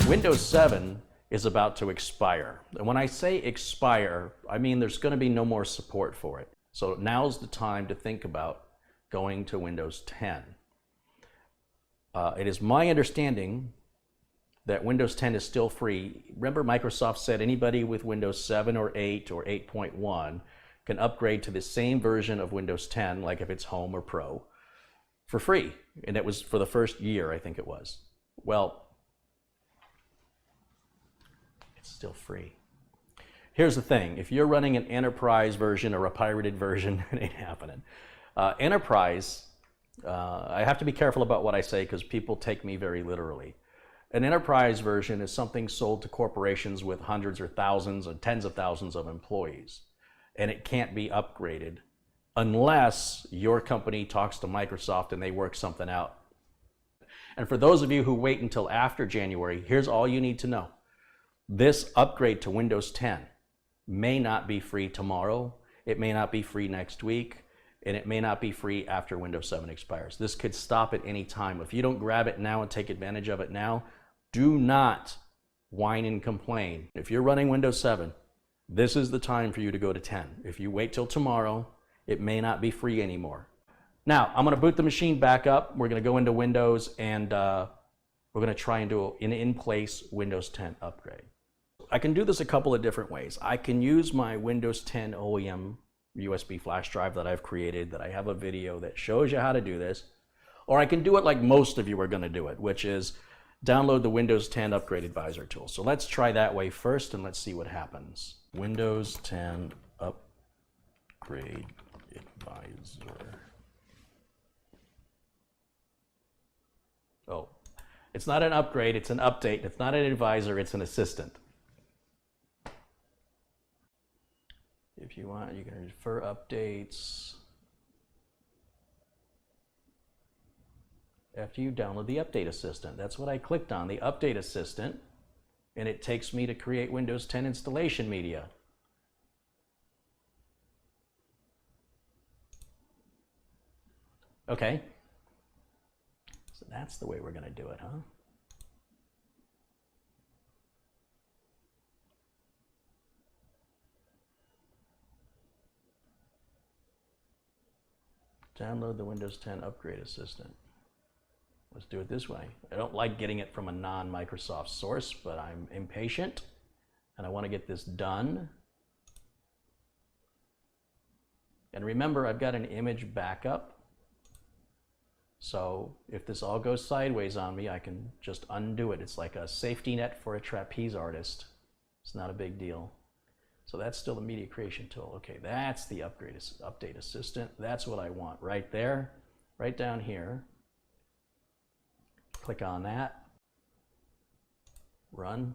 Windows 7 is about to expire. And when I say expire, I mean there's going to be no more support for it. So now's the time to think about going to Windows 10. It is my understanding that Windows 10 is still free. Remember, Microsoft said anybody with Windows 7 or 8 or 8.1 can upgrade to the same version of Windows 10, like if it's Home or Pro, for free. And it was for the first year, I think it was. Well, it's still free. Here's the thing. If you're running an enterprise version or a pirated version, it ain't happening. Enterprise, I have to be careful about what I say because people take me very literally. An enterprise version is something sold to corporations with hundreds or thousands and tens of thousands of employees. And it can't be upgraded unless your company talks to Microsoft and they work something out. And for those of you who wait until after January, here's all you need to know. This upgrade to Windows 10 may not be free tomorrow, it may not be free next week, and it may not be free after Windows 7 expires. This could stop at any time. If you don't grab it now and take advantage of it now, do not whine and complain. If you're running Windows 7, this is the time for you to go to 10. If you wait till tomorrow, it may not be free anymore. Now, I'm going to boot the machine back up. We're going to go into Windows and we're going to try and do an in-place Windows 10 upgrade. I can do this a couple of different ways. I can use my Windows 10 OEM USB flash drive that I've created, that I have a video that shows you how to do this, or I can do it like most of you are going to do it, which is download the Windows 10 Upgrade Advisor tool. So let's try that way first and let's see what happens. Windows 10 Upgrade Advisor. Oh, it's not an upgrade, it's an update. It's not an advisor, it's an assistant. If you want, you can refer updates after you download the Update Assistant. That's what I clicked on, the Update Assistant, and it takes me to create Windows 10 installation media. Okay, so that's the way we're going to do it, huh? Download the Windows 10 Upgrade Assistant. Let's do it this way. I don't like getting it from a non-Microsoft source, but I'm impatient and I want to get this done. And remember, I've got an image backup. So if this all goes sideways on me, I can just undo it. It's like a safety net for a trapeze artist. It's not a big deal. So that's still the media creation tool. Okay, that's the Update Assistant. That's what I want right there, right down here. Click on that. Run.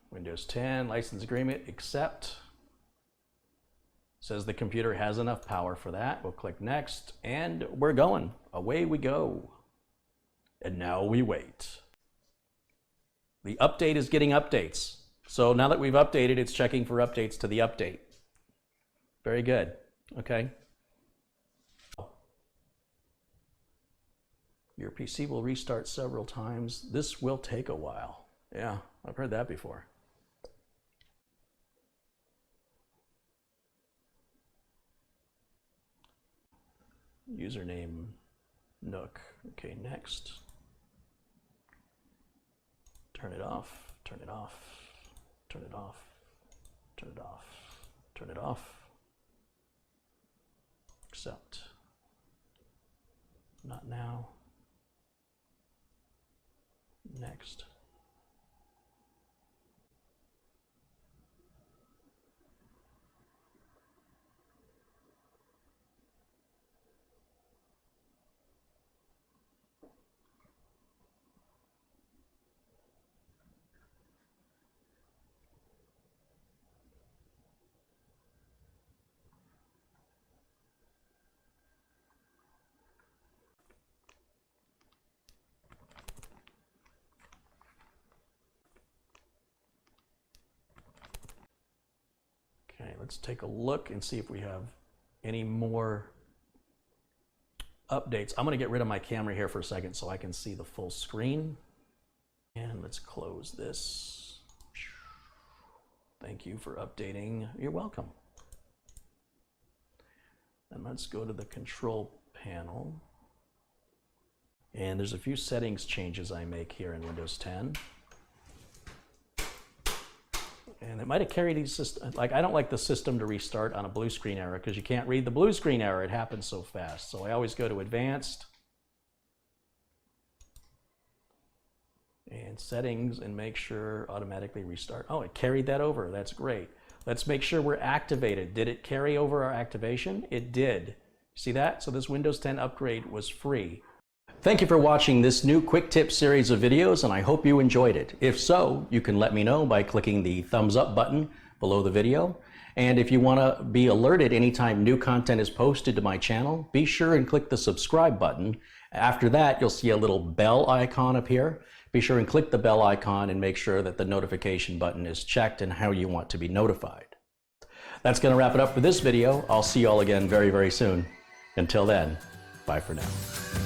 Windows 10 license agreement, accept. Says the computer has enough power for that. We'll click next and we're going. Away we go. And now we wait. The update is getting updates. So now that we've updated, it's checking for updates to the update. Very good. Okay. Your PC will restart several times. This will take a while. Yeah, I've heard that before. Username Nook. Okay, next. Turn it off, turn it off, turn it off, turn it off, turn it off. Accept. Not now. Next. Okay, let's take a look and see if we have any more updates. I'm going to get rid of my camera here for a second so I can see the full screen. And let's close this. Thank you for updating. You're welcome. And let's go to the control panel. And there's a few settings changes I make here in Windows 10. And it might have carried these systems. Like, I don't like the system to restart on a blue screen error because you can't read the blue screen error. It happens so fast. So I always go to Advanced and Settings and make sure automatically restart. Oh, it carried that over. That's great. Let's make sure we're activated. Did it carry over our activation? It did. See that? So this Windows 10 upgrade was free. Thank you for watching this new quick tip series of videos, and I hope you enjoyed it. If so, you can let me know by clicking the thumbs up button below the video. And if you want to be alerted anytime new content is posted to my channel, be sure and click the subscribe button. After that, you'll see a little bell icon appear. Be sure and click the bell icon and make sure that the notification button is checked and how you want to be notified. That's going to wrap it up for this video. I'll see you all again very, very soon. Until then, bye for now.